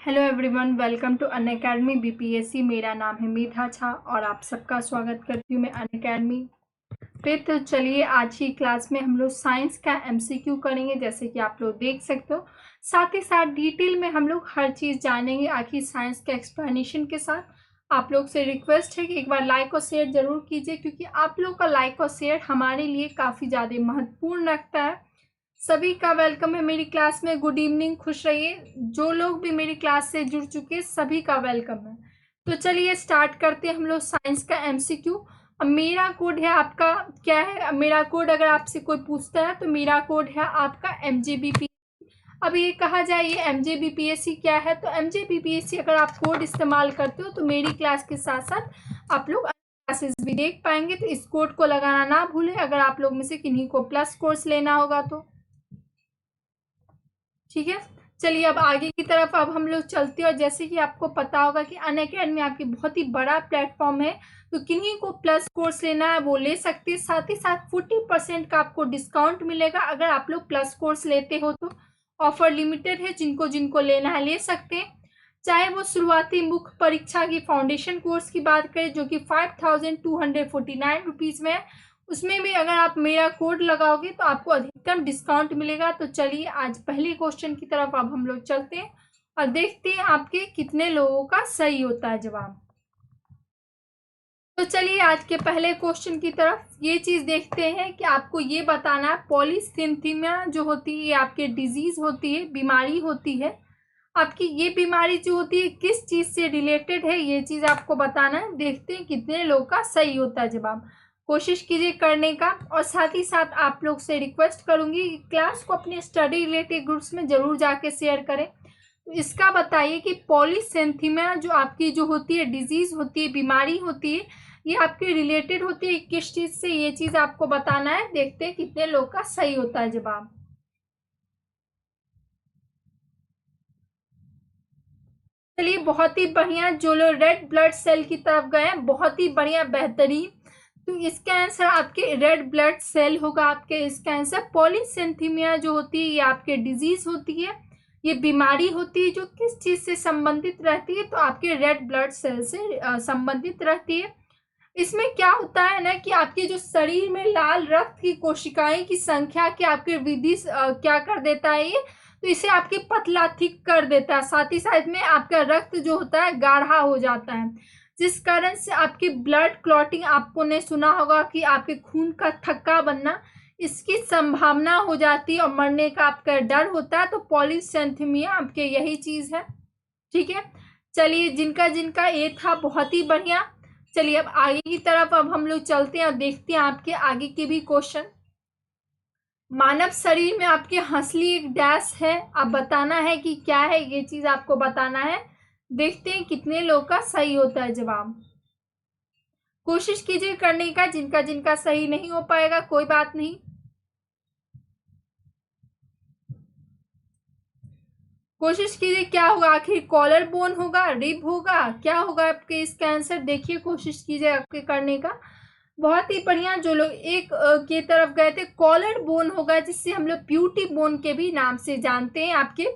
Hello everyone, welcome to Unacademy BPSC. मेरा नाम है मेधा झा और आप सबका स्वागत करती हूँ मैं अनअकैडमी पे। तो चलिए आज की क्लास में हम लोग साइंस का एमसीक्यू करेंगे, जैसे कि आप लोग देख सकते हो। साथ ही साथ डिटेल में हम लोग हर चीज़ जानेंगे आखिर साइंस के एक्सप्लेनेशन के साथ। आप लोग से रिक्वेस्ट है कि एक बार लाइक और शेयर जरूर कीजिए, क्योंकि आप लोग का लाइक और शेयर हमारे लिए काफ़ी ज़्यादा महत्वपूर्ण रखता है। सभी का वेलकम है मेरी क्लास में। गुड इवनिंग, खुश रहिए। जो लोग भी मेरी क्लास से जुड़ चुके हैं सभी का वेलकम है। तो चलिए स्टार्ट करते हैं हम लोग साइंस का एमसीक्यू। अब मेरा कोड है आपका क्या है, मेरा कोड अगर आपसे कोई पूछता है तो मेरा कोड है आपका MJBP। अब ये कहा जाए ये MJBPSC क्या है, तो MJBPSC अगर आप कोड इस्तेमाल करते हो तो मेरी क्लास के साथ साथ आप लोग क्लासेस भी देख पाएंगे। तो इस कोड को लगाना ना भूलें अगर आप लोग में से किन्हीं को प्लस कोर्स लेना होगा तो। ठीक है, चलिए अब आगे की तरफ अब हम लोग चलते हैं। और जैसे कि आपको पता होगा कि अनअकैडमी आपकी बहुत ही बड़ा प्लेटफॉर्म है, तो किन्हीं को प्लस कोर्स लेना है वो ले सकते हैं। साथ ही साथ 40% का आपको डिस्काउंट मिलेगा अगर आप लोग प्लस कोर्स लेते हो तो। ऑफर लिमिटेड है, जिनको जिनको लेना है ले सकते हैं। चाहे वो शुरुआती मुख्य परीक्षा की फाउंडेशन कोर्स की बात करें जो कि 5249 रुपीज़ में है, उसमें भी अगर आप मेरा कोड लगाओगे तो आपको अधिकतम डिस्काउंट मिलेगा। तो चलिए आज पहले क्वेश्चन की तरफ अब हम लोग चलते हैं और देखते हैं आपके कितने लोगों का सही होता है जवाब। तो चलिए आज के पहले क्वेश्चन की तरफ ये चीज़ देखते हैं कि आपको ये बताना है पॉलीसिथीमिया जो होती है ये आपके डिजीज होती है, बीमारी होती है। आपकी ये बीमारी जो होती है किस चीज़ से रिलेटेड है ये चीज़ आपको बताना है। देखते हैं कितने लोग का सही होता है जवाब। कोशिश कीजिए करने का। और साथ ही साथ आप लोग से रिक्वेस्ट करूंगी कि क्लास को अपने स्टडी रिलेटेड ग्रुप्स में ज़रूर जाके शेयर करें। तो इसका बताइए कि पॉलीसेंथीमिया जो आपकी जो होती है डिजीज होती है, बीमारी होती है, ये आपकी रिलेटेड होती है किस चीज़ से, ये चीज़ आपको बताना है। देखते हैं कितने लोग का सही होता है जवाब। चलिए बहुत ही बढ़िया, जो लोग रेड ब्लड सेल की तरफ गए हैं बहुत ही बढ़िया, बेहतरीन। तो इसका आंसर आपके रेड ब्लड सेल होगा। आपके इसका आंसर पॉलीसेंथीमिया जो होती है ये आपके डिजीज होती है, ये बीमारी होती है जो किस चीज से संबंधित रहती है, तो आपके रेड ब्लड सेल से संबंधित रहती है। इसमें क्या होता है ना कि आपके जो शरीर में लाल रक्त की कोशिकाएं की संख्या के आपके वृद्धि क्या कर देता है ये, तो इसे आपके पतला थिक कर देता है। साथ ही साथ में आपका रक्त जो होता है गाढ़ा हो जाता है, जिस कारण से आपकी ब्लड क्लॉटिंग, आपको ने सुना होगा कि आपके खून का थक्का बनना, इसकी संभावना हो जाती है और मरने का आपका डर होता है। तो पॉलीसेंथीमिया आपके यही चीज है। ठीक है, चलिए जिनका जिनका ये था बहुत ही बढ़िया। चलिए अब आगे की तरफ अब हम लोग चलते हैं और देखते हैं आपके आगे के भी क्वेश्चन। मानव शरीर में आपके हंसली एक डैश है, आप बताना है कि क्या है, ये चीज आपको बताना है। देखते हैं कितने लोग का सही होता है जवाब। कोशिश कीजिए करने का, जिनका जिनका सही नहीं हो पाएगा कोई बात नहीं। कोशिश कीजिए क्या होगा, आखिर कॉलर बोन होगा, रिब होगा, क्या होगा आपके इसका आंसर। देखिए कोशिश कीजिए आपके करने का। बहुत ही बढ़िया, जो लोग एक के तरफ गए थे, कॉलर बोन होगा, जिससे हम लोग प्यूटी बोन के भी नाम से जानते हैं। आपके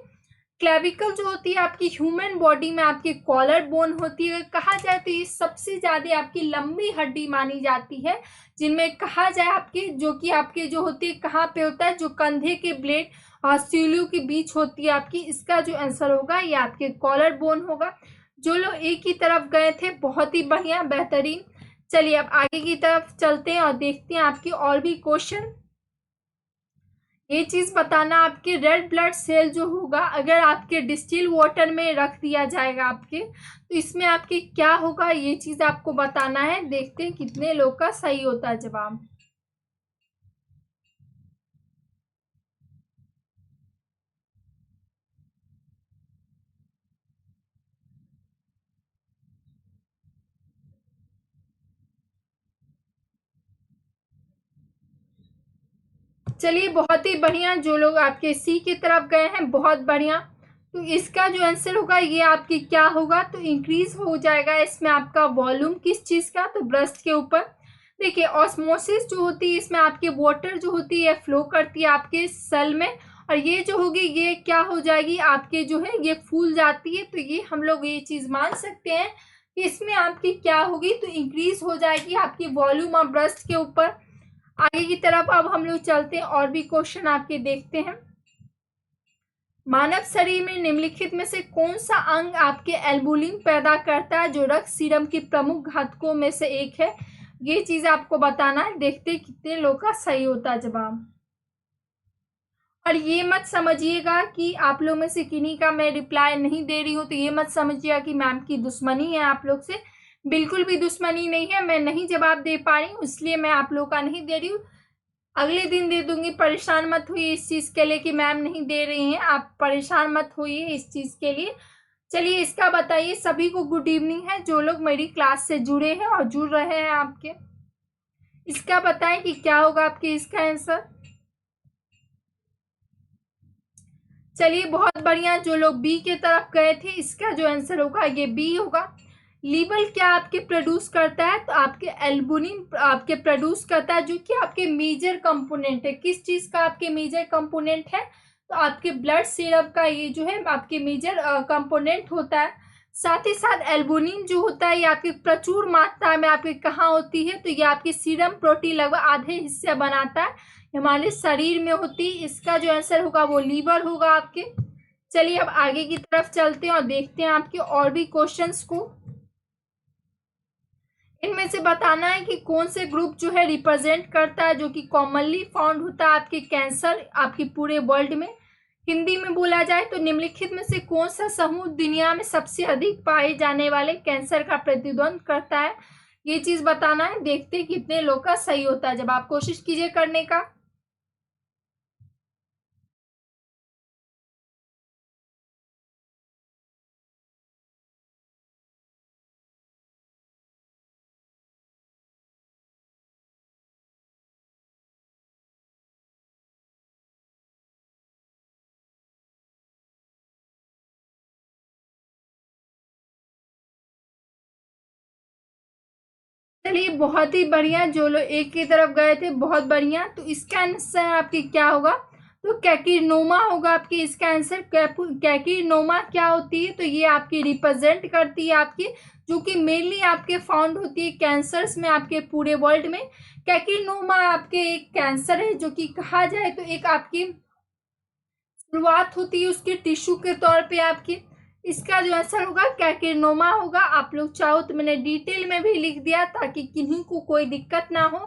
क्लेविकल जो होती है आपकी ह्यूमन बॉडी में आपकी कॉलर बोन होती है। कहा जाए तो ये सबसे ज्यादा आपकी लंबी हड्डी मानी जाती है, जिनमें कहा जाए आपके जो कि आपके जो होती है कहाँ पे होता है, जो कंधे के ब्लेड और सीलियों के बीच होती है आपकी। इसका जो आंसर होगा ये आपके कॉलर बोन होगा। जो लोग एक ही तरफ गए थे बहुत ही बढ़िया, बेहतरीन। चलिए अब आगे की तरफ चलते हैं और देखते हैं आपके और भी क्वेश्चन। ये चीज बताना, आपके रेड ब्लड सेल जो होगा अगर आपके डिस्टिल वाटर में रख दिया जाएगा आपके, तो इसमें आपके क्या होगा, ये चीज आपको बताना है। देखते हैं कितने लोग का सही होता है जवाब। चलिए बहुत ही बढ़िया, जो लोग आपके सी की तरफ गए हैं बहुत बढ़िया। तो इसका जो आंसर होगा ये आपकी क्या होगा, तो इंक्रीज हो जाएगा इसमें आपका वॉल्यूम किस चीज का, तो ब्रेस्ट के ऊपर। देखिए ऑस्मोसिस जो होती है इसमें आपके वाटर जो होती है फ्लो करती है आपके सेल में, और ये जो होगी ये क्या हो जाएगी आपके जो है ये फूल जाती है, तो ये हम लोग ये चीज मान सकते हैं कि इसमें आपकी क्या होगी, तो इंक्रीज हो जाएगी आपकी वॉल्यूम ऑफ ब्रेस्ट के ऊपर। आगे की तरफ अब हम लोग चलते हैं और भी क्वेश्चन आपके देखते हैं। मानव शरीर में निम्नलिखित में से कौन सा अंग आपके एल्बुलिन पैदा करता है जो रक्त सीरम की प्रमुख घटकों में से एक है? ये चीज आपको बताना है। देखते हैं कितने लोग का सही होता है जवाब। और ये मत समझिएगा कि आप लोग में से किन्हीं का मैं रिप्लाई नहीं दे रही हूँ, तो ये मत समझिएगा कि मैम की दुश्मनी है आप लोग से। बिल्कुल भी दुश्मनी नहीं है, मैं नहीं जवाब दे पा रही हूँ इसलिए मैं आप लोग का नहीं दे रही हूँ। अगले दिन दे दूंगी, परेशान मत होइए इस चीज के लिए कि मैम नहीं दे रही हैं, आप परेशान मत होइए इस चीज के लिए। चलिए इसका बताइए। सभी को गुड इवनिंग है जो लोग मेरी क्लास से जुड़े हैं और जुड़ रहे हैं आपके। इसका बताएं कि क्या होगा आपके इसका आंसर। चलिए बहुत बढ़िया, जो लोग बी के तरफ गए थे इसका जो आंसर होगा ये बी होगा। लीवर क्या आपके प्रोड्यूस करता है, तो आपके एल्बुमिन आपके प्रोड्यूस करता है, जो कि आपके मेजर कंपोनेंट है। किस चीज का आपके मेजर कंपोनेंट है, तो आपके ब्लड सीरम का ये जो है आपके मेजर कंपोनेंट होता है। साथ ही साथ एल्बुमिन जो होता है ये आपकी प्रचुर मात्रा में आपके कहाँ होती है, तो ये आपके सीरम प्रोटीन लगभग आधे हिस्से बनाता है, हमारे शरीर में होती है। इसका जो आंसर होगा वो लीवर होगा आपके। चलिए अब आगे की तरफ चलते हैं और देखते हैं आपके और भी क्वेश्चंस को। इनमें से बताना है कि कौन से ग्रुप जो है रिप्रेजेंट करता है जो कि कॉमनली फाउंड होता है आपके कैंसर आपके पूरे वर्ल्ड में। हिंदी में बोला जाए तो निम्नलिखित में से कौन सा समूह दुनिया में सबसे अधिक पाए जाने वाले कैंसर का प्रतिद्वंद करता है, ये चीज बताना है। देखते हैं कितने लोग का सही होता है जब आप कोशिश कीजिए करने का। चलिए बहुत ही बढ़िया, जो लोग एक की तरफ गए थे बहुत बढ़िया। तो इसका आंसर आपकी क्या होगा, तो कैकिनोमा होगा आपकी इसका आंसर। कैकिनोमा क्या होती है, तो ये आपकी रिप्रेजेंट करती है आपकी, जो कि मेनली आपके फाउंड होती है कैंसर्स में आपके पूरे वर्ल्ड में। कैकिनोमा आपके एक कैंसर है जो कि कहा जाए तो एक आपकी शुरुआत होती है उसके टिश्यू के तौर पे आपकी। इसका जो आंसर होगा कैकिनोमा होगा। आप लोग चाहो तो मैंने डिटेल में भी लिख दिया ताकि किन्हीं को कोई दिक्कत ना हो।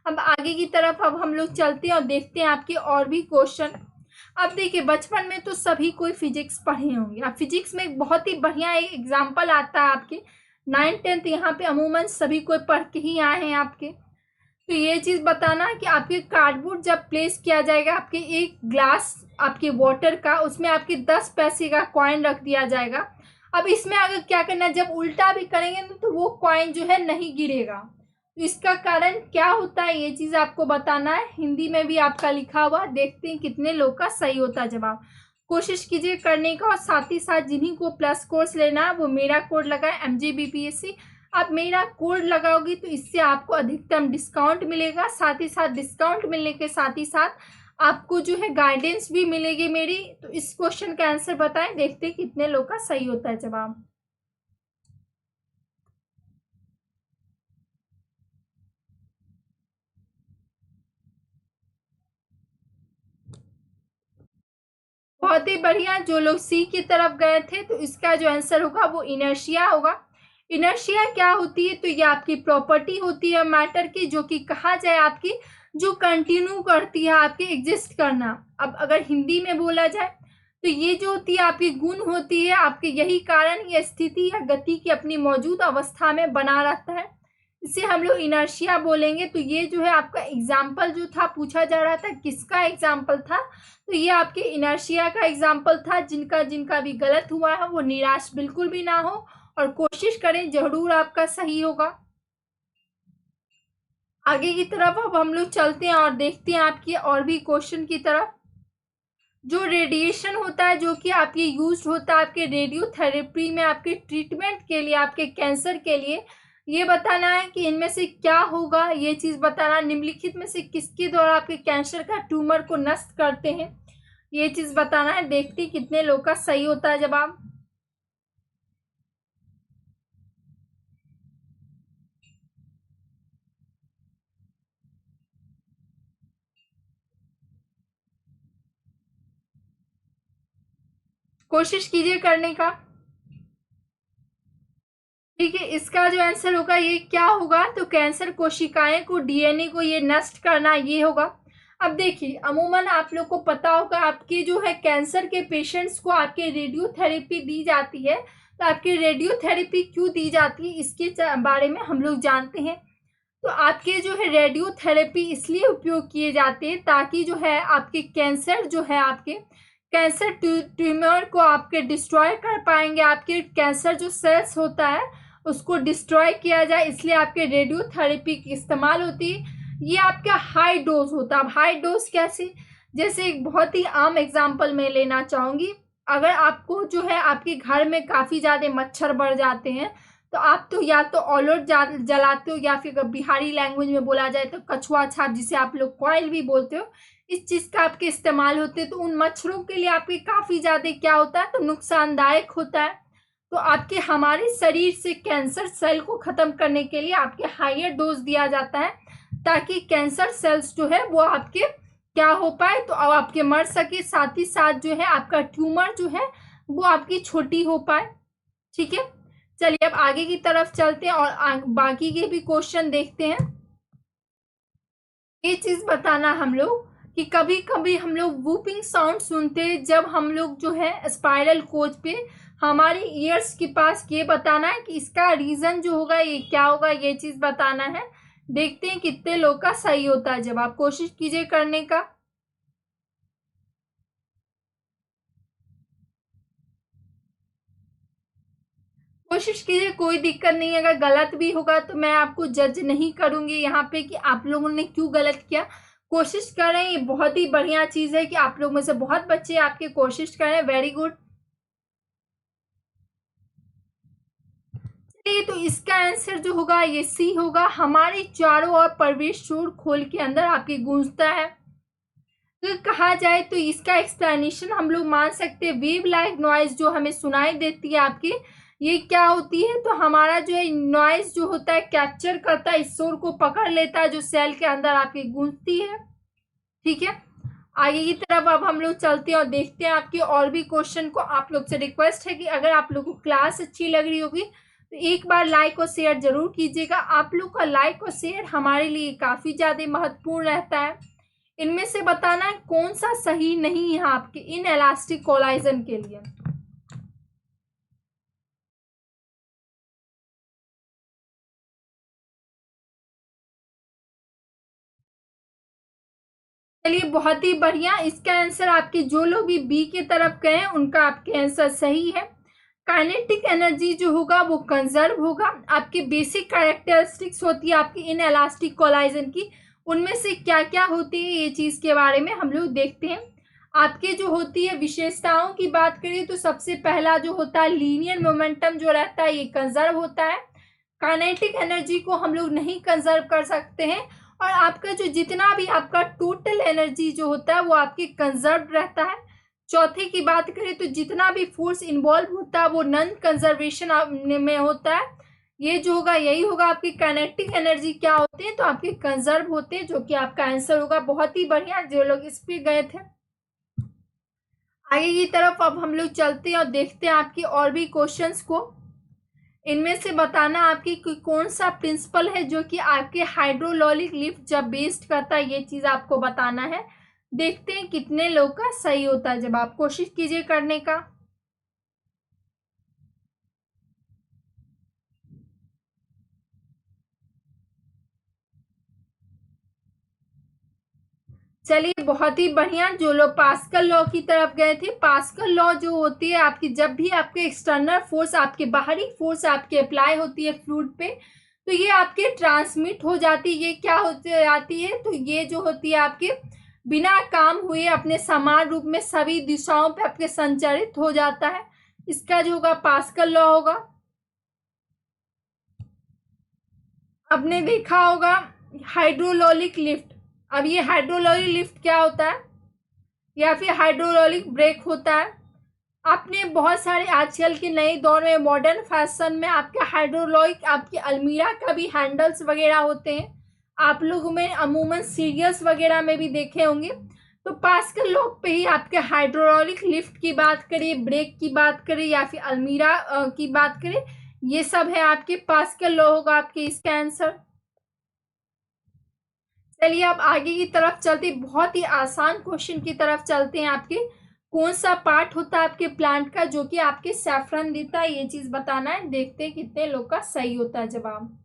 अब आगे की तरफ अब हम लोग चलते हैं और देखते हैं आपके और भी क्वेश्चन। अब देखिए बचपन में तो सभी कोई फिजिक्स पढ़े होंगे। अब फिजिक्स में एक बहुत ही बढ़िया एक एग्जाम्पल आता है आपके 9th-10th, यहाँ पे अमूमन सभी कोई पढ़ के ही आए हैं आपके। तो ये चीज बताना कि आपके कार्डबोर्ड जब प्लेस किया जाएगा आपके एक ग्लास आपके वाटर का, उसमें आपके 10 पैसे का कॉइन रख दिया जाएगा। अब इसमें अगर क्या करना, जब उल्टा भी करेंगे तो वो कॉइन जो है नहीं गिरेगा। तो इसका कारण क्या होता है ये चीज आपको बताना है। हिंदी में भी आपका लिखा हुआ, देखते हैं कितने लोग का सही होता है जवाब। कोशिश कीजिए करने का, और साथ ही साथ जिन्हीं को प्लस कोर्स लेना है वो मेरा कोड लगाए MGBPSC। आप मेरा कोड लगाओगी तो इससे आपको अधिकतम डिस्काउंट मिलेगा। साथ ही साथ डिस्काउंट मिलने के साथ ही साथ आपको जो है गाइडेंस भी मिलेगी मेरी। तो इस क्वेश्चन का आंसर बताएं, देखते हैं कितने लोग का सही होता है जवाब। बहुत ही बढ़िया, जो लोग सी की तरफ गए थे तो इसका जो आंसर होगा वो इनर्शिया होगा। इनर्शिया क्या होती है, तो ये आपकी प्रॉपर्टी होती है मैटर की, जो कि कहा जाए आपकी जो कंटिन्यू करती है आपके एग्जिस्ट करना। अब अगर हिंदी में बोला जाए तो ये जो होती है आपकी गुण होती है आपके, यही कारण ये स्थिति या गति की अपनी मौजूद अवस्था में बना रहता है, इसे हम लोग इनर्शिया बोलेंगे। तो ये जो है आपका एग्जाम्पल जो था पूछा जा रहा था किसका एग्जाम्पल था, तो ये आपके इनर्शिया का एग्जाम्पल था। जिनका जिनका भी गलत हुआ है वो निराश बिल्कुल भी ना हो और कोशिश करें, जरूर आपका सही होगा। आगे की तरफ अब हम लोग चलते हैं और देखते हैं आपकी और भी क्वेश्चन की तरफ। जो रेडिएशन होता है जो कि आपके यूज होता है आपके रेडियोथेरेपी में आपके ट्रीटमेंट के लिए आपके कैंसर के लिए, ये बताना है कि इनमें से क्या होगा, ये चीज बताना। निम्नलिखित में से किसके द्वारा आपके कैंसर का ट्यूमर को नष्ट करते हैं, ये चीज बताना है। देखते हैं कितने लोग का सही होता है जवाब। कोशिश कीजिए करने का। ठीक है, इसका जो आंसर होगा ये क्या होगा, तो कैंसर कोशिकाएं को, डीएनए को ये नष्ट करना, ये होगा। अब देखिए, अमूमन आप लोग को पता होगा, आपके जो है कैंसर के पेशेंट्स को आपके रेडियोथेरेपी दी जाती है। तो आपकी रेडियोथेरेपी क्यों दी जाती है, इसके बारे में हम लोग जानते हैं। तो आपके जो है रेडियोथेरेपी इसलिए उपयोग किए जाते हैं ताकि जो है आपके कैंसर जो है, आपके कैंसर ट्यूमर को आपके डिस्ट्रॉय कर पाएंगे। आपके कैंसर जो सेल्स होता है उसको डिस्ट्रॉय किया जाए, इसलिए आपके रेडियोथेरेपी की इस्तेमाल होती है। ये आपका हाई डोज होता है। अब हाई डोज कैसे, जैसे एक बहुत ही आम एग्जांपल मैं लेना चाहूंगी। अगर आपको जो है आपके घर में काफी ज्यादा मच्छर बढ़ जाते हैं, तो आप तो या तो ऑलआउट जलाते हो, या फिर बिहारी लैंग्वेज में बोला जाए तो कछुआ छाप, जिसे आप लोग कॉइल भी बोलते हो, इस चीज का आपके इस्तेमाल होते हैं। तो उन मच्छरों के लिए आपके काफी ज्यादा क्या होता है, तो नुकसानदायक होता है। तो आपके हमारे शरीर से कैंसर सेल को खत्म करने के लिए आपके हायर डोज दिया जाता है, ताकि कैंसर सेल्स जो है वो आपके क्या हो पाए, तो अब आपके मर सके, साथ ही साथ जो है आपका ट्यूमर जो है वो आपकी छोटी हो पाए। ठीक है, चलिए अब आगे की तरफ चलते हैं और बाकी के भी क्वेश्चन देखते हैं। ये चीज बताना हम लोग कि कभी कभी हम लोग वूपिंग साउंड सुनते हैं जब हम लोग जो है स्पाइरल कोच पे हमारे ईयर्स के पास। ये बताना है कि इसका रीजन जो होगा ये क्या होगा, ये चीज बताना है। देखते हैं कितने लोग का सही होता है जवाब। कोशिश कीजिए करने का। कोशिश कीजिए, कोई दिक्कत नहीं है। अगर गलत भी होगा तो मैं आपको जज नहीं करूंगी यहाँ पे कि आप लोगों ने क्यों गलत किया। कोशिश करें, ये बहुत ही बढ़िया चीज है कि आप लोग में से बहुत बच्चे आपकी कोशिश करें। Very good. चलिए, तो इसका आंसर जो होगा ये सी होगा। हमारे चारों ओर प्रवेश शोर खोल के अंदर आपके गूंजता है। तो कहा जाए तो इसका एक्सप्लेनेशन हम लोग मान सकते हैं, वेव लाइक नॉइज जो हमें सुनाई देती है आपकी, ये क्या होती है, तो हमारा जो है नॉइज जो होता है कैप्चर करता है, इस शोर को पकड़ लेता है जो सेल के अंदर आपकी गूंजती है। ठीक है, आगे की तरफ अब हम लोग चलते हैं और देखते हैं आपके और भी क्वेश्चन को। आप लोग से रिक्वेस्ट है कि अगर आप लोग को क्लास अच्छी लग रही होगी तो एक बार लाइक और शेयर जरूर कीजिएगा। आप लोग का लाइक और शेयर हमारे लिए काफी ज्यादा महत्वपूर्ण रहता है। इनमें से बताना है कौन सा सही नहीं है आपके इन इलास्टिक कोलाइजन के लिए। चलिए, बहुत ही बढ़िया। इसका आंसर आपके जो लोग भी बी की तरफ गए हैं उनका आपके आंसर सही है। काइनेटिक एनर्जी जो होगा वो कंजर्व होगा। आपकी बेसिक कैरेक्टरिस्टिक्स होती है आपकी इन इलास्टिक कोलाइजन की, उनमें से क्या क्या होती है ये चीज के बारे में हम लोग देखते हैं। आपके जो होती है विशेषताओं की बात करें तो सबसे पहला जो होता है लीनियर मोमेंटम जो रहता है ये कंजर्व होता है। काइनेटिक एनर्जी को हम लोग नहीं कंजर्व कर सकते हैं। और आपका जो जितना भी आपका टोटल एनर्जी जो होता है वो आपके कंजर्व रहता है। चौथे की बात करें तो जितना भी फोर्स इन्वॉल्व होता है वो नॉन कंजर्वेशन में होता है। ये जो होगा यही होगा। आपकी काइनेटिक एनर्जी क्या होते हैं, तो आपके कंजर्व होते हैं, जो कि आपका आंसर होगा। बहुत ही बढ़िया जो लोग इस पे गए थे। आगे की तरफ अब हम लोग चलते हैं और देखते हैं आपकी और भी क्वेश्चंस को। इनमें से बताना आपकी कौन सा प्रिंसिपल है जो कि आपके हाइड्रोलॉलिक लिफ्ट जब बेस्ड करता है, ये चीज आपको बताना है। देखते हैं कितने लोग का सही होता है जब आप कोशिश कीजिए करने का। चलिए, बहुत ही बढ़िया। जो लोग पास्कल लॉ की तरफ गए थे, पास्कल लॉ जो होती है आपकी, जब भी आपके एक्सटर्नल फोर्स, आपके बाहरी फोर्स आपके अप्लाई होती है फ्लूइड पे, तो ये आपके ट्रांसमिट हो जाती है। ये क्या हो जाती है, तो ये जो होती है आपके बिना काम हुए अपने समान रूप में सभी दिशाओं पे आपके संचारित हो जाता है। इसका जो होगा पास्कल लॉ होगा। आपने देखा होगा हाइड्रोलॉलिक लिफ्ट। अब ये हाइड्रोलॉलिक लिफ्ट क्या होता है, या फिर हाइड्रोलिक ब्रेक होता है। आपने बहुत सारे आजकल के नए दौर में मॉडर्न फैशन में आपके हाइड्रोलिक आपकी अलमीरा का भी हैंडल्स वगैरह होते हैं। आप लोगों में अमूमन सीरियल्स वगैरह में भी देखे होंगे। तो पास्कल लॉ पे ही आपके हाइड्रोलिक लिफ्ट की बात करें, ब्रेक की बात करें या फिर अलमीरा की बात करें, ये सब है आपके पास्कल लॉ होगा आपके इसका आंसर। चलिए अब आगे की तरफ चलते, बहुत ही आसान क्वेश्चन की तरफ चलते हैं। आपके कौन सा पार्ट होता है आपके प्लांट का जो कि आपके सैफरन देता है, ये चीज बताना है। देखते हैं कितने लोग का सही होता है जवाब।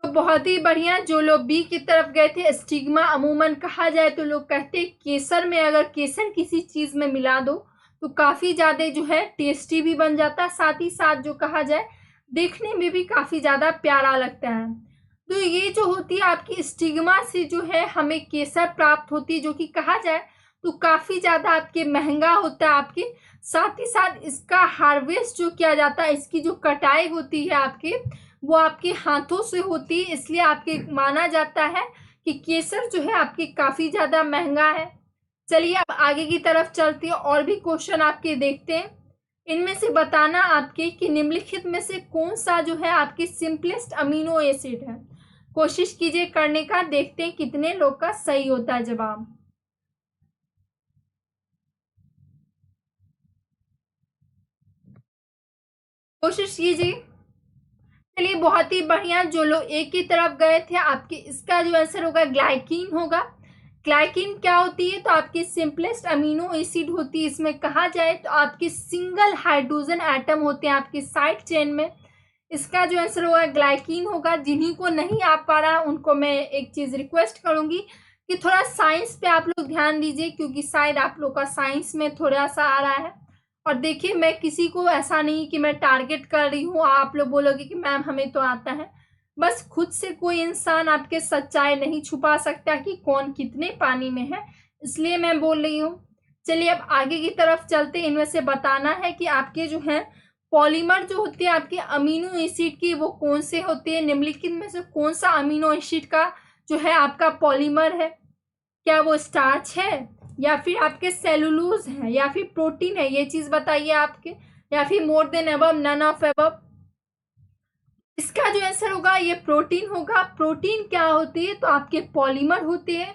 तो बहुत ही बढ़िया, जो लोग बी की तरफ गए थे, स्टिग्मा। अमूमन कहा जाए तो लोग कहते हैं केसर में, अगर केसर किसी चीज में मिला दो तो काफी ज्यादा जो है टेस्टी भी बन जाता है, साथ ही साथ जो कहा जाए देखने में भी काफी ज्यादा प्यारा लगता है। तो ये जो होती है आपकी स्टिग्मा से जो है हमें केसर प्राप्त होती है, जो कि कहा जाए तो काफी ज्यादा आपके महंगा होता है आपके। साथ ही साथ इसका हार्वेस्ट जो किया जाता है, इसकी जो कटाई होती है आपके, वो आपके हाथों से होती है, इसलिए आपके माना जाता है कि केसर जो है आपके काफी ज्यादा महंगा है। चलिए अब आगे की तरफ चलते हैं और भी क्वेश्चन आपके देखते हैं। इनमें से बताना आपके कि निम्नलिखित में से कौन सा जो है आपकी सिंपलेस्ट अमीनो एसिड है। कोशिश कीजिए करने का, देखते हैं कितने लोग का सही होता है जवाब। कोशिश कीजिए। चलिए बहुत ही बढ़िया, जो लोग एक की तरफ गए थे, आपके इसका जो आंसर होगा ग्लाइकिन होगा। ग्लाइकिन क्या होती है, तो आपकी सिंपलेस्ट अमीनो एसिड होती है। इसमें कहा जाए तो आपके सिंगल हाइड्रोजन एटम होते हैं आपके साइड चेन में। इसका जो आंसर होगा ग्लाइकिन होगा। जिन्हीं को नहीं आ पा रहा उनको मैं एक चीज रिक्वेस्ट करूंगी कि थोड़ा साइंस पे आप लोग ध्यान दीजिए, क्योंकि शायद आप लोग का साइंस में थोड़ा सा आ रहा है। और देखिए, मैं किसी को ऐसा नहीं कि मैं टारगेट कर रही हूँ, आप लोग बोलोगे कि मैम हमें तो आता है। बस खुद से कोई इंसान आपके सच्चाई नहीं छुपा सकता कि कौन कितने पानी में है, इसलिए मैं बोल रही हूँ। चलिए अब आगे की तरफ चलते, इनमें से बताना है कि आपके जो है पॉलीमर जो होते हैं आपके अमीनो एसिड की, वो कौन से होते हैं। निम्नलिखित में से कौन सा अमीनो एसिड का जो है आपका पॉलीमर है। क्या वो स्टार्च है, या फिर आपके सेलुलोज है, या फिर प्रोटीन है, ये चीज बताइए आपके। या फिर more than above, none of above. इसका जो आंसर होगा ये प्रोटीन होगा। प्रोटीन क्या होती है, तो आपके पॉलीमर होते हैं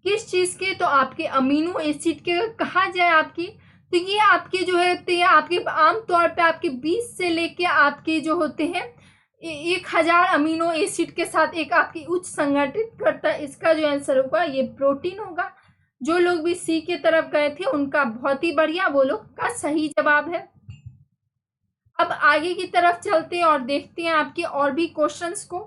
किस चीज के, तो आपके अमीनो एसिड के। कहा जाए आपकी, तो ये आपके जो होते हैं आपके आमतौर पे आपके 20 से लेके आपके जो होते हैं 1000 अमीनो एसिड के साथ एक आपकी उच्च संगठित करता है। इसका जो आंसर होगा ये प्रोटीन होगा। जो लोग भी सी के तरफ गए थे उनका बहुत ही बढ़िया, वो लोग का सही जवाब है। अब आगे की तरफ चलते हैं और देखते हैं आपके और भी क्वेश्चंस को।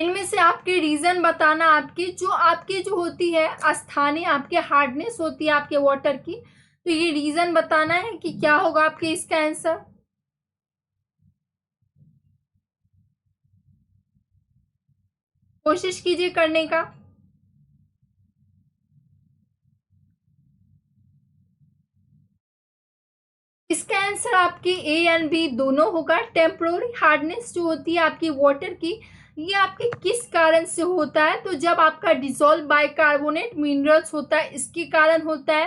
इनमें से आपके रीजन बताना, आपकी जो आपकी जो होती है स्थानीय आपके हार्डनेस होती है आपके वाटर की, तो ये रीजन बताना है कि क्या होगा आपके इसका आंसर। कोशिश कीजिए करने का। इसका आंसर आपके ए एंड बी दोनों होगा। टेम्पोररी हार्डनेस जो होती है आपकी वाटर की, ये आपके किस कारण से होता है, तो जब आपका डिसॉल्व बाइकार्बोनेट मिनरल्स होता है इसके कारण होता है।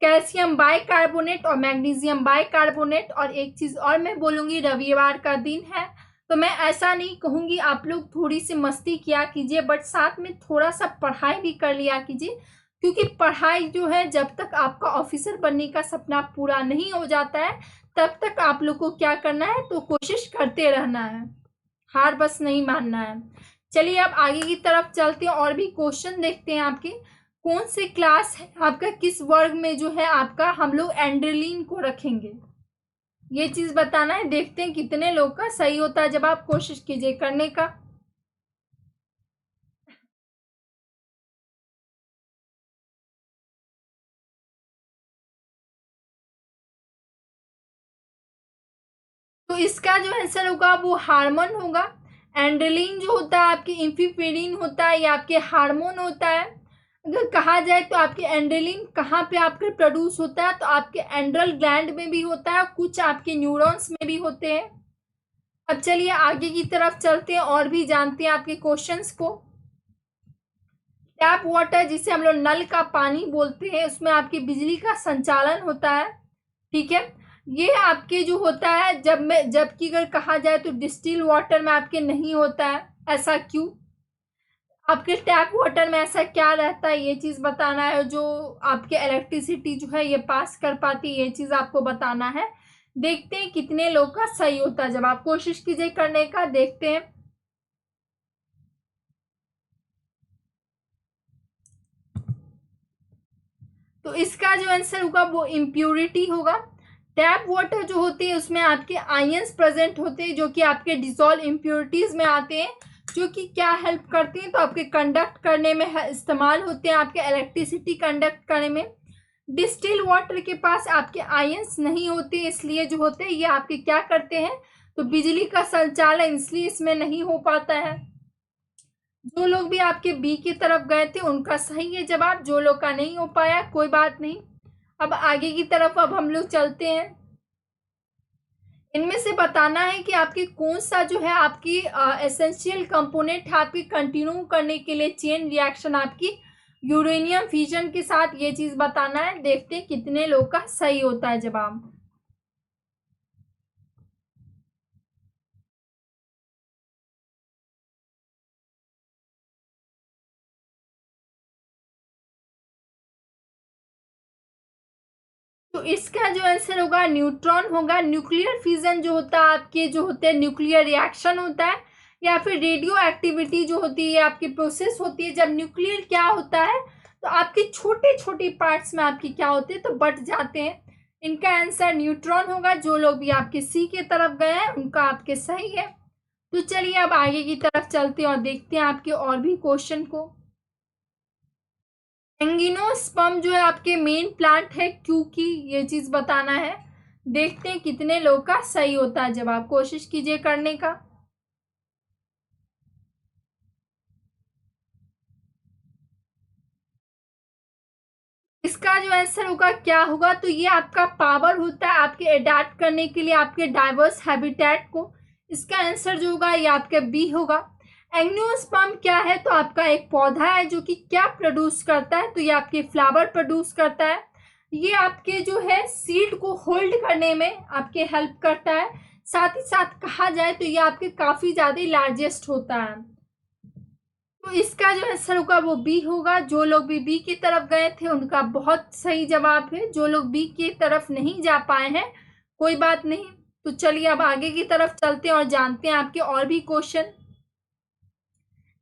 कैल्शियम बाइकार्बोनेट और मैग्नीशियम बाइकार्बोनेट। और एक चीज और मैं बोलूंगी, रविवार का दिन है तो मैं ऐसा नहीं कहूंगी आप लोग थोड़ी सी मस्ती किया कीजिए, बट साथ में थोड़ा सा पढ़ाई भी कर लिया कीजिए। क्योंकि पढ़ाई जो है, जब तक आपका ऑफिसर बनने का सपना पूरा नहीं हो जाता है तब तक आप लोग को क्या करना है, तो कोशिश करते रहना है, हार बस नहीं मानना है। चलिए अब आगे की तरफ चलते हैं और भी क्वेश्चन देखते हैं आपके। कौन से क्लास है आपका, किस वर्ग में जो है आपका हम लोग एंड्रेलिन को रखेंगे, ये चीज बताना है। देखते हैं कितने लोग का सही होता है जवाब। कोशिश कीजिए करने का। तो इसका जो आंसर होगा वो हार्मोन होगा। एंड्रेलिन जो होता है आपकी इम्फिपेरिन होता है, ये आपके हार्मोन होता है। अगर कहा जाए तो आपके एंड्रेलिन कहाँ पे आपके प्रोड्यूस होता है, तो आपके एंड्रल ग्लैंड में भी होता है, कुछ आपके न्यूरॉन्स में भी होते हैं। अब चलिए आगे की तरफ चलते हैं और भी जानते हैं आपके क्वेश्चंस को। टैप वाटर जिसे हम लोग नल का पानी बोलते हैं, उसमें आपकी बिजली का संचालन होता है, ठीक है। ये आपके जो होता है जबकि अगर कहा जाए तो डिस्टिल वाटर में आपके नहीं होता है, ऐसा क्यों? आपके टैप वाटर में ऐसा क्या रहता है, ये चीज बताना है। जो आपके इलेक्ट्रिसिटी जो है ये पास कर पाती है, ये चीज आपको बताना है। देखते हैं कितने लोग का सही होता है जवाब, कोशिश कीजिए करने का, देखते हैं। तो इसका जो आंसर होगा वो इम्प्यूरिटी होगा। टैप वाटर जो होती है उसमें आपके आयंस प्रेजेंट होते हैं, जो कि आपके डिसॉल्व इम्प्योरिटीज में आते हैं, जो कि क्या हेल्प करते हैं, तो आपके कंडक्ट करने में इस्तेमाल होते हैं, आपके इलेक्ट्रिसिटी कंडक्ट करने में। डिस्टिल वाटर के पास आपके आयंस नहीं होते, इसलिए जो होते हैं ये आपके क्या करते हैं, तो बिजली का संचालन इसलिए इसमें नहीं हो पाता है। जो लोग भी आपके बी की तरफ गए थे उनका सही है जवाब, जो लोग का नहीं हो पाया कोई बात नहीं। अब आगे की तरफ अब हम लोग चलते हैं। इनमें से बताना है कि आपकी कौन सा जो है आपकी एसेंशियल कंपोनेंट है आपकी कंटिन्यू करने के लिए चेन रिएक्शन आपकी यूरेनियम फ्यूजन के साथ, ये चीज बताना है। देखते हैं कितने लोग का सही होता है जवाब। तो इसका जो आंसर होगा न्यूट्रॉन होगा। न्यूक्लियर फ्यूजन जो होता है आपके जो होते हैं न्यूक्लियर रिएक्शन होता है, या फिर रेडियो एक्टिविटी जो होती है आपकी प्रोसेस होती है। जब न्यूक्लियर क्या होता है तो आपके छोटे छोटे पार्ट्स में आपकी क्या होते हैं, तो बट जाते हैं। इनका आंसर न्यूट्रॉन होगा। जो लोग भी आपके सी के तरफ गए हैं उनका आपके सही है। तो चलिए अब आगे की तरफ चलते हैं और देखते हैं आपके और भी क्वेश्चन को। एंगिनोस्पर्म जो है आपके मेन प्लांट है, क्योंकि ये चीज बताना है। देखते हैं कितने लोग का सही होता है जवाब, कोशिश कीजिए करने का। इसका जो आंसर होगा क्या होगा, तो ये आपका पावर होता है आपके अडेप्ट करने के लिए आपके डाइवर्स हैबिटेट को। इसका आंसर जो होगा ये आपके बी होगा। एंगियोस्पर्म क्या है, तो आपका एक पौधा है जो कि क्या प्रोड्यूस करता है, तो ये आपके फ्लावर प्रोड्यूस करता है। ये आपके जो है सीड को होल्ड करने में आपके हेल्प करता है। साथ ही साथ कहा जाए तो ये आपके काफी ज्यादा लार्जेस्ट होता है। तो इसका जो आंसर होगा वो बी होगा। जो लोग भी बी की तरफ गए थे उनका बहुत सही जवाब है। जो लोग बी की तरफ नहीं जा पाए हैं कोई बात नहीं। तो चलिए अब आगे की तरफ चलते हैं और जानते हैं आपके और भी क्वेश्चन।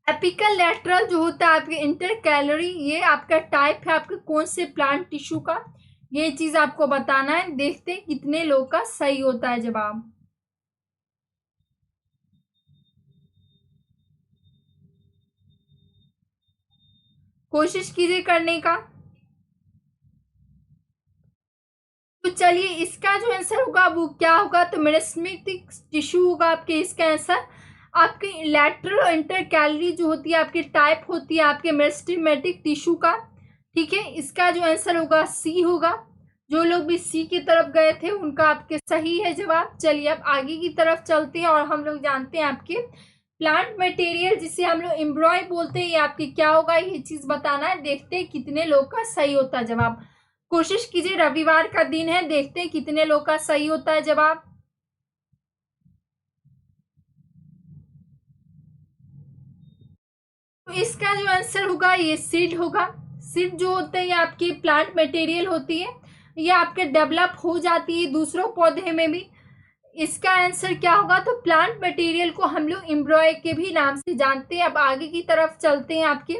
एपिकल लैटरल जो होता है आपके इंटर कैलोरी, ये आपका टाइप है आपके कौन से प्लांट टिश्यू का, ये चीज आपको बताना है। देखते हैं कितने लोग का सही होता है जवाब। कोशिश कीजिए करने का। तो चलिए इसका जो आंसर होगा वो क्या होगा, तो मेरिस्टेमेटिक टिश्यू होगा आपके इसका आंसर। आपके लैटरल और इंटर कैलोरी जो होती है आपकी टाइप होती है आपके मेरिस्टेमेटिक टिश्यू का, ठीक है। इसका जो आंसर होगा सी होगा। जो लोग भी सी की तरफ गए थे उनका आपके सही है जवाब। चलिए अब आगे की तरफ चलते हैं और हम लोग जानते हैं आपके प्लांट मटेरियल जिसे हम लोग एम्ब्रॉय बोलते हैं, ये आपके क्या होगा, ये चीज बताना है। देखते हैं कितने लोग का सही होता है जवाब। कोशिश कीजिए, रविवार का दिन है, देखते हैं कितने लोग का सही होता है जवाब। तो इसका जो आंसर होगा ये सीड होगा। सीड जो होते हैं ये आपकी प्लांट मटेरियल होती है, ये आपके डेवलप हो जाती है दूसरों पौधे में भी। इसका आंसर क्या होगा, तो प्लांट मटेरियल को हम लोग एम्ब्रॉय के भी नाम से जानते हैं। अब आगे की तरफ चलते हैं। आपके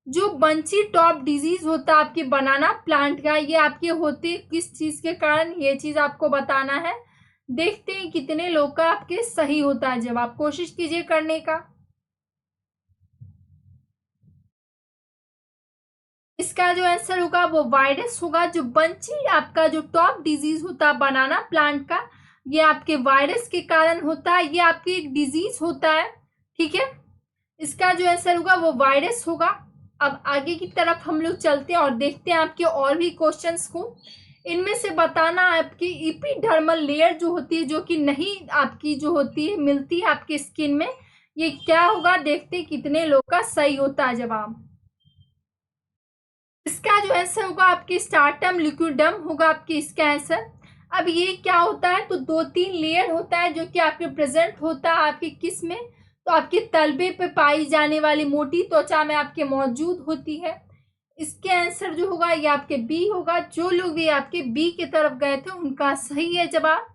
जो बंची टॉप डिजीज होता है आपके बनाना प्लांट का, ये आपके होते किस चीज के कारण, ये चीज आपको बताना है। देखते हैं कितने लोग का आपके सही होता है जवाब, कोशिश कीजिए करने का। इसका जो आंसर होगा वो वायरस होगा। जो बंची आपका जो टॉप डिजीज होता है बनाना प्लांट का, ये आपके वायरस के कारण होता है, ये आपकी एक डिजीज होता है, ठीक है। इसका जो आंसर होगा वो वायरस होगा। अब आगे की तरफ हम लोग चलते हैं और देखते हैं आपके और भी क्वेश्चंस को। इनमें से बताना आपकी एपिडर्मल लेयर जो होती है, जो कि नहीं आपकी जो होती है मिलती है आपकी स्किन में, ये क्या होगा, देखते हैं कितने लोग का सही होता है जवाब। इसका जो आंसर होगा आपकी स्टार्टम लिक्विडम होगा आपकी इसका आंसर। अब ये क्या होता है, तो 2-3 लेयर होता है जो कि आपके प्रेजेंट होता है आपके किस में, तो आपके तलबे पे पाई जाने वाली मोटी त्वचा में आपके मौजूद होती है। इसके आंसर जो होगा ये आपके बी होगा। जो लोग भी आपके बी की तरफ गए थे उनका सही है जवाब।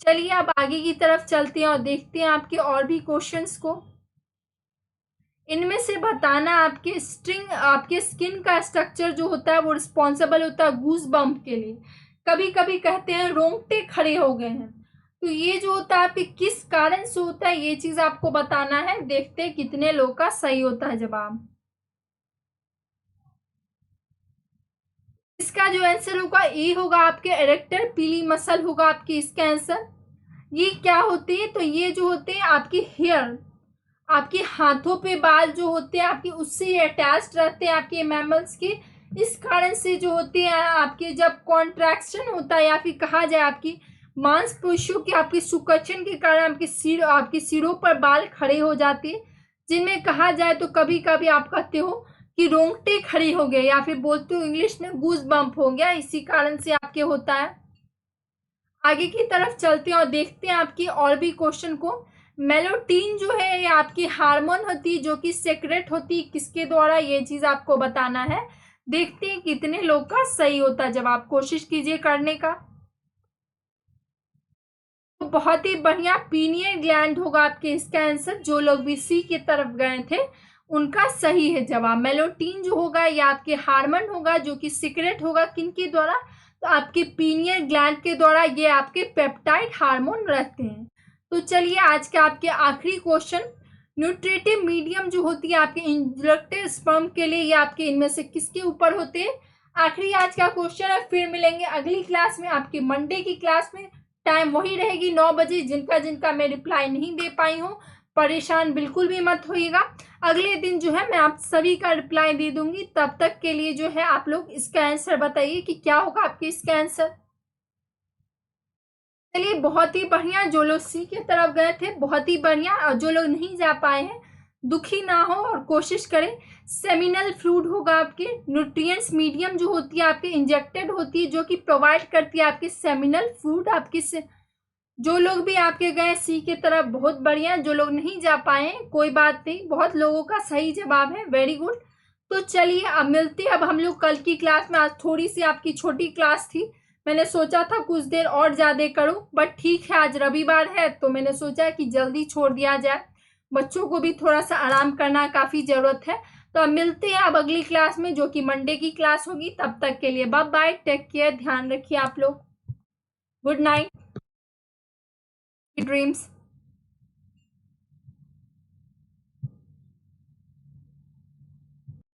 चलिए अब आगे की तरफ चलते हैं और देखते हैं आपके और भी क्वेश्चंस को। इनमें से बताना आपके आपके स्किन का स्ट्रक्चर जो होता है वो रिस्पॉन्सिबल होता है गूज बम्प के लिए। कभी कभी कहते हैं रोंगटे खड़े हो गए हैं, तो ये जो होता है आपके किस कारण से होता है, ये चीज आपको बताना है। देखते हैं कितने लोग का सही होता है जवाब। इसका जो आंसर होगा ए होगा आपके एरेक्टर पीली मसल होगा आपकी इसका आंसर। ये क्या होती है, तो ये जो होते हैं आपकी हेयर, आपके हाथों पे बाल जो होते हैं आपके उससे अटैच्ड रहते हैं आपके मैमल्स के। इस कारण से जो होते हैं आपके जब कॉन्ट्रैक्शन होता है या फिर कहा जाए आपकी मांसपेशियों की आपकी सुकर्षण के कारण आपके सिरों पर बाल खड़े हो जाते हैं, जिनमें कहा जाए तो कभी कभी आप कहते हो कि रोंगटे खड़े हो गए या फिर बोलते हो इंग्लिश में गूज बम्प हो गया, इसी कारण से आपके होता है। आगे की तरफ चलते हैं और देखते हैं आपकी और भी क्वेश्चन को। मेलोटीन जो है ये आपकी हार्मोन होती है जो कि सेक्रेट होती है किसके द्वारा, ये चीज आपको बताना है। देखते हैं कितने लोग का सही होता है जवाब, कोशिश कीजिए करने का। तो बहुत ही बढ़िया, पीनियल ग्लैंड होगा आपके इसका आंसर। जो लोग भी सी की तरफ गए थे उनका सही है जवाब। मेलोटीन जो होगा ये आपके हार्मोन होगा जो कि सीक्रेट होगा किनके द्वारा, तो आपके पीनियल ग्लैंड के द्वारा। ये आपके पेप्टाइड हार्मोन रहते हैं। तो चलिए आज का आपके आखिरी क्वेश्चन, न्यूट्रिटिव मीडियम जो होती है आपके इंजेक्टेड स्पर्म के लिए, ये आपके इनमें से किसके ऊपर होते हैं। आखिरी आज का क्वेश्चन है। फिर मिलेंगे अगली क्लास में आपके मंडे की क्लास में। टाइम वही रहेगी 9 बजे। जिनका जिनका मैं रिप्लाई नहीं दे पाई हूँ परेशान बिल्कुल भी मत होइएगा, अगले दिन जो है मैं आप सभी का रिप्लाई दे दूंगी। तब तक के लिए जो है आप लोग इसका आंसर बताइए कि क्या होगा आपके इसका आंसर। चलिए बहुत ही बढ़िया, जो लोग सी की तरफ गए थे बहुत ही बढ़िया, और जो लोग नहीं जा पाए हैं दुखी ना हो और कोशिश करें। सेमिनल फ्लूइड होगा आपके, न्यूट्रिएंट्स मीडियम जो होती है आपके इंजेक्टेड होती है जो कि प्रोवाइड करती है आपके सेमिनल फ्लूइड आपके से। जो लोग भी आपके गए सी की तरफ बहुत बढ़िया, जो लोग नहीं जा पाए कोई बात नहीं, बहुत लोगों का सही जवाब है, वेरी गुड। तो चलिए अब मिलते हैं अब हम लोग कल की क्लास में। आज थोड़ी सी आपकी छोटी क्लास थी, मैंने सोचा था कुछ देर और ज़्यादा करूं, बट ठीक है आज रविवार है तो मैंने सोचा कि जल्दी छोड़ दिया जाए, बच्चों को भी थोड़ा सा आराम करना काफ़ी ज़रूरत है। तो अब मिलते हैं अब अगली क्लास में जो कि मंडे की क्लास होगी। तब तक के लिए बाय बाय, टेक केयर, ध्यान रखिए आप लोग, गुड नाइट, ड्रीम्स।